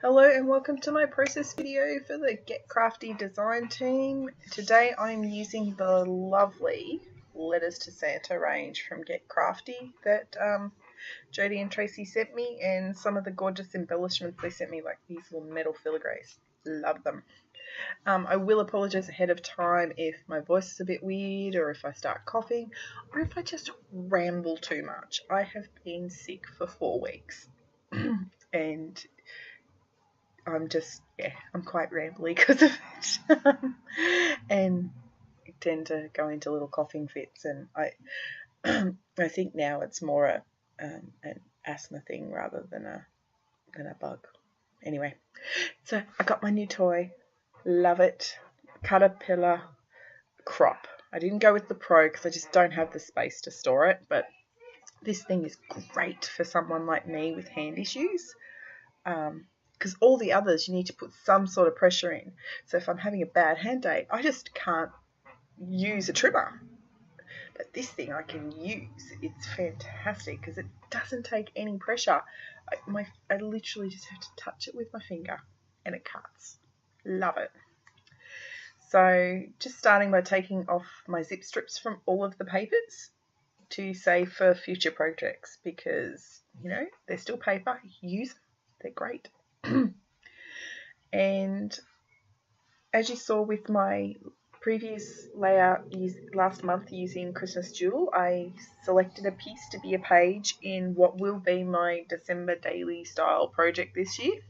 Hello and welcome to my process video for the Get Crafty design team. Today I'm using the lovely Letters to Santa range from Get Crafty that Jodie and Tracy sent me, and some of the gorgeous embellishments they sent me, like these little metal filigrees. Love them. I will apologise ahead of time if my voice is a bit weird, or if I start coughing, or if I just ramble too much. I have been sick for 4 weeks and I'm quite rambly because of it. And I tend to go into little coughing fits, and I think now it's more an asthma thing rather than a bug. Anyway, so I got my new toy. Love it. Caterpillar crop. I didn't go with the Pro because I just don't have the space to store it, but this thing is great for someone like me with hand issues. Because all the others you need to put some sort of pressure in. So if I'm having a bad hand day, I just can't use a trimmer. But this thing I can use. It's fantastic because it doesn't take any pressure. I literally just have to touch it with my finger and it cuts. Love it. So just starting by taking off my zip strips from all of the papers to save for future projects, because they're still paper. Use them. They're great. And as you saw with my previous layout last month using Christmas Jewel, I selected a piece to be a page in what will be my December daily style project this year.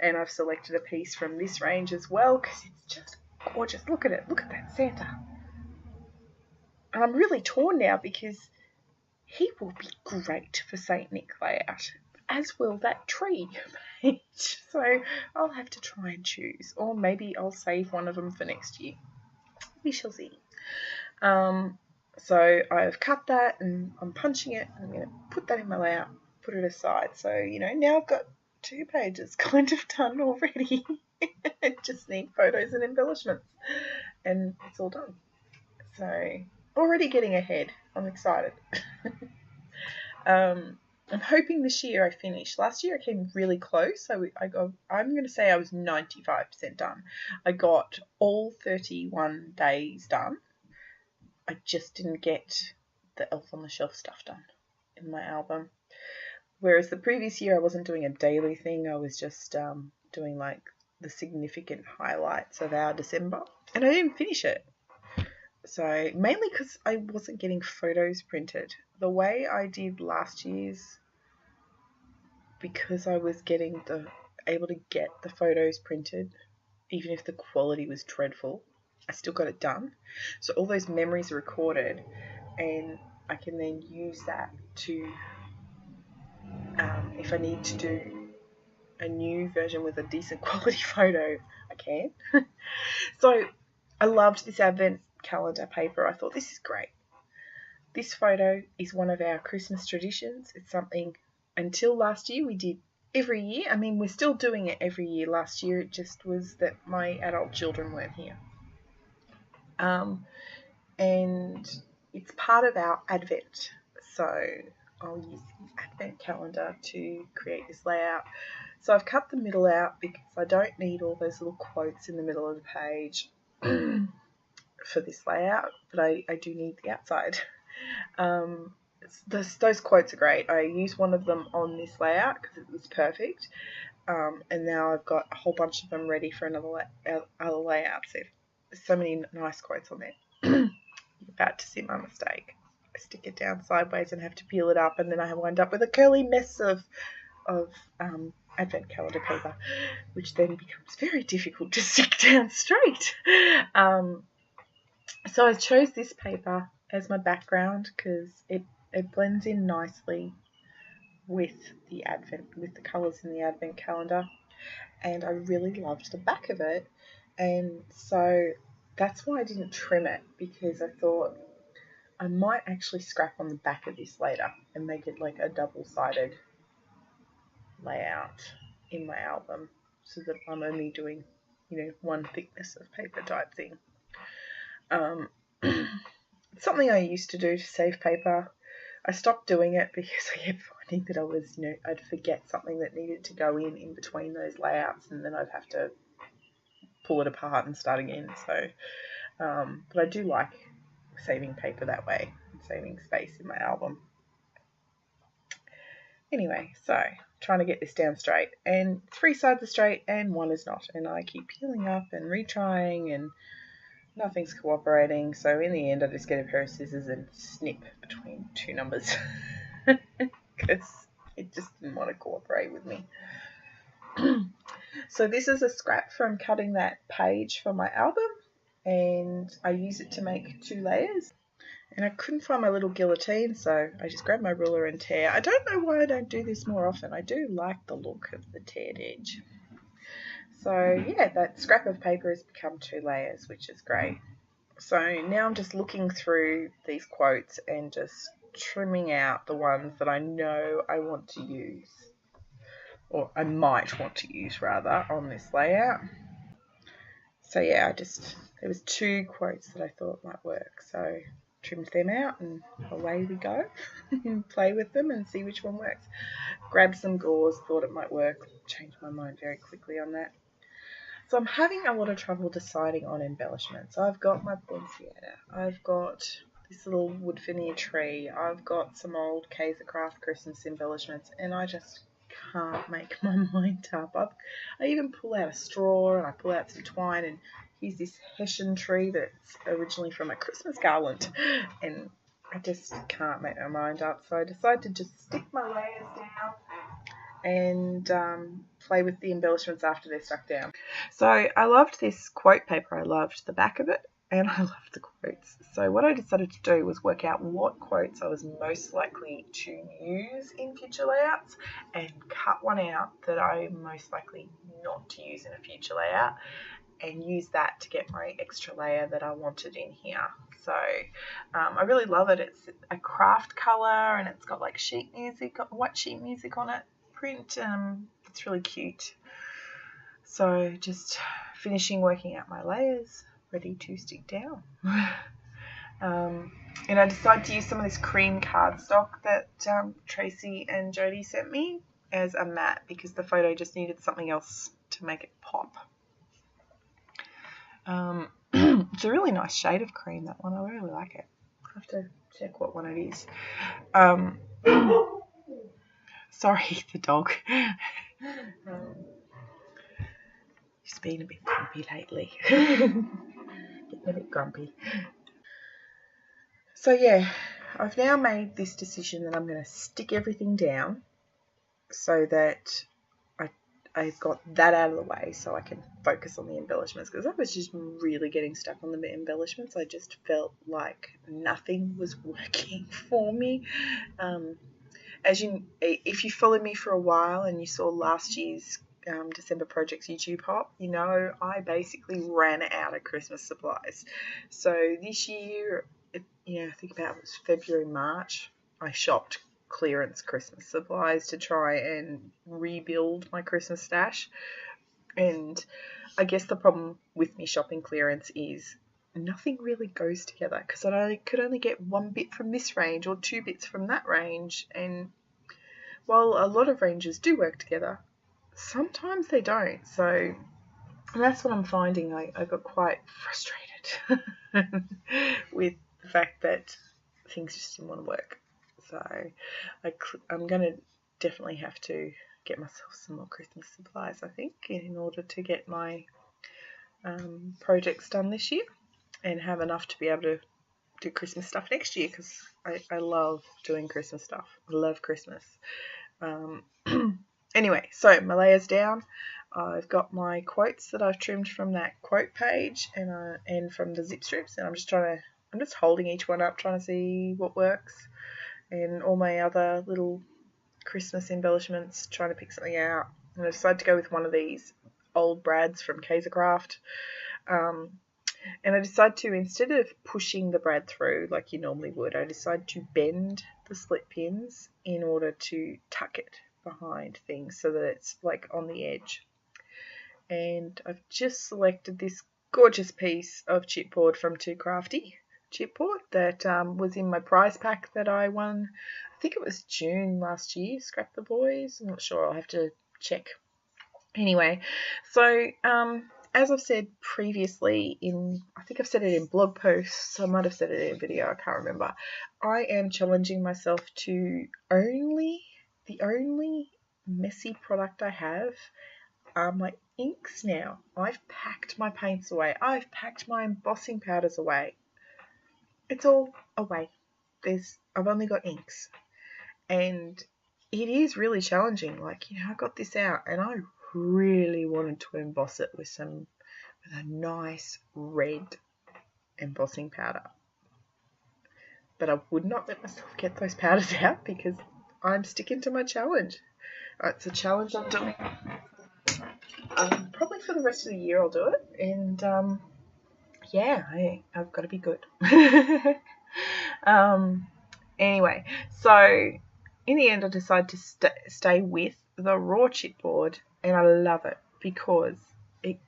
And I've selected a piece from this range as well because it's just gorgeous. Look at it. Look at that Santa. And I'm really torn now because he will be great for St. Nick layout, as will that tree page. So I'll have to try and choose, or maybe I'll save one of them for next year. We shall see. So I've cut that and I'm punching it. I'm going to put that in my layout, put it aside. So, now I've got 2 pages kind of done already. I just need photos and embellishments and it's all done. So already getting ahead. I'm excited. I'm hoping this year I finish. Last year I came really close. I'm going to say I was 95% done. I got all 31 days done. I just didn't get the Elf on the Shelf stuff done in my album. Whereas the previous year I wasn't doing a daily thing. I was just doing like the significant highlights of our December. And I didn't finish it. So mainly because I wasn't getting photos printed. The way I did last year's, because I was able to get the photos printed, even if the quality was dreadful, I still got it done. So all those memories are recorded, and I can then use that to, if I need to do a new version with a decent quality photo, I can. So I loved this advent calendar paper. I thought, this is great. This photo is one of our Christmas traditions. It's something until last year we did every year. I mean, we're still doing it every year. Last year it just was that my adult children weren't here. And it's part of our Advent. So I'll use the Advent calendar to create this layout. So I've cut the middle out because I don't need all those little quotes in the middle of the page for this layout, but I do need the outside. Those quotes are great. I used one of them on this layout because it was perfect, and now I've got a whole bunch of them ready for other layouts. There's so many nice quotes on there. You're about to see my mistake. I stick it down sideways and have to peel it up, and then I wind up with a curly mess of advent calendar paper, which then becomes very difficult to stick down straight. So I chose this paper as my background because it blends in nicely with the colours in the advent calendar, and I really loved the back of it, and so that's why I didn't trim it, because I thought I might actually scrap on the back of this later and make it like a double-sided layout in my album, so that I'm only doing one thickness of paper type thing. Something I used to do to save paper. I stopped doing it because I kept finding that I was, I'd forget something that needed to go in between those layouts, and then I'd have to pull it apart and start again. So, but I do like saving paper that way and saving space in my album. Anyway, so trying to get this down straight, and 3 sides are straight and 1 is not, and I keep peeling up and retrying and nothing's cooperating. So in the end I just get a pair of scissors and snip between 2 numbers because it just didn't want to cooperate with me. So this is a scrap from cutting that page for my album, and I use it to make 2 layers. And I couldn't find my little guillotine, so I just grabbed my ruler and tear. I don't know why I don't do this more often. I do like the look of the teared edge. So yeah, that scrap of paper has become 2 layers, which is great. So now I'm just looking through these quotes and just trimming out the ones that I know I want to use, or I might want to use rather, on this layout. So yeah, there was 2 quotes that I thought might work, so trimmed them out and away we go and play with them and see which one works. Grabbed some gauze, thought it might work, changed my mind very quickly on that. So I'm having a lot of trouble deciding on embellishments. I've got my poinsettia, I've got this little wood veneer tree, I've got some old Kaisercraft Christmas embellishments, and I just can't make my mind up. I even pull out a straw and I pull out some twine, and here's this Hessian tree that's originally from a Christmas garland, and I just can't make my mind up. So I decided to just stick my layers down and play with the embellishments after they're stuck down. So I loved this quote paper. I loved the back of it, and I loved the quotes. So what I decided to do was work out what quotes I was most likely to use in future layouts and cut one out that I'm most likely not to use in a future layout, and use that to get my extra layer that I wanted in here. So I really love it. It's a craft colour, and it's got like sheet music, white sheet music on it, print. It's really cute. So just finishing working out my layers, ready to stick down. And I decided to use some of this cream cardstock that Tracy and Jodie sent me as a mat, because the photo just needed something else to make it pop. It's a really nice shade of cream, that one. I really like it. I have to check what one it is. Sorry, the dog. He's been a bit grumpy lately. Getting a bit grumpy. So yeah, I've now made this decision that I'm going to stick everything down so that I've got that out of the way, so I can focus on the embellishments, because I was just really getting stuck on the embellishments. I just felt like nothing was working for me. If you followed me for a while and you saw last year's December Projects YouTube Hop, you know I basically ran out of Christmas supplies. So this year, I think about it was February, March, I shopped clearance Christmas supplies to try and rebuild my Christmas stash. And I guess the problem with me shopping clearance is nothing really goes together, because I could only get 1 bit from this range or 2 bits from that range, and while a lot of ranges do work together, sometimes they don't. So that's what I'm finding. I got quite frustrated with the fact that things just didn't want to work. So I'm going to definitely have to get myself some more Christmas supplies, I think, in order to get my projects done this year and have enough to be able to do Christmas stuff next year, because I love doing Christmas stuff. I love Christmas. Anyway, so my layer's down. I've got my quotes that I've trimmed from that quote page and from the zip strips, and I'm just holding each one up, trying to see what works, and all my other little Christmas embellishments, trying to pick something out. And I decided to go with one of these old brads from Kaisercraft. And I decided to, instead of pushing the brad through like you normally would, I decided to bend the split pins in order to tuck it behind things so that it's like on the edge. And I've just selected this gorgeous piece of chipboard from Get Crafty. chipboard that was in my prize pack that I won. I think it was June last year, Scrap the Boys. I'm not sure, I'll have to check. Anyway, so as I've said previously I think I've said it in blog posts, I might have said it in a video, I can't remember. I am challenging myself to the only messy product I have are my inks now. I've packed my paints away. I've packed my embossing powders away. It's all away. I've only got inks. And it is really challenging. Like, I got this out and I really wanted to emboss it with a nice red embossing powder. But I would not let myself get those powders out because I'm sticking to my challenge. It's a challenge I'm doing. Probably for the rest of the year I'll do it. And yeah, I've got to be good. Anyway, so in the end I decided to stay with the raw chipboard, and I love it because it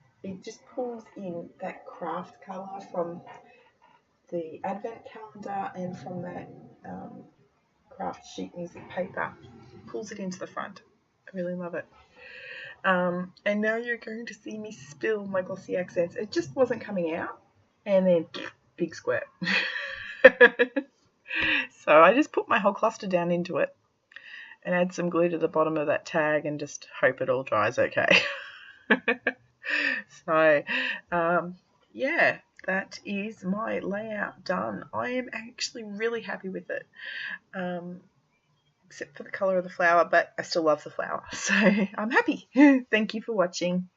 just pulls in that craft colour from the advent calendar and from that craft sheet music paper. It pulls it into the front. I really love it. And now you're going to see me spill my glossy accents. It just wasn't coming out, and then big squirt. So I just put my whole cluster down into it and add some glue to the bottom of that tag and just hope it all dries okay. So yeah, that is my layout done. I am actually really happy with it, except for the colour of the flower, but I still love the flower, so I'm happy. Thank you for watching.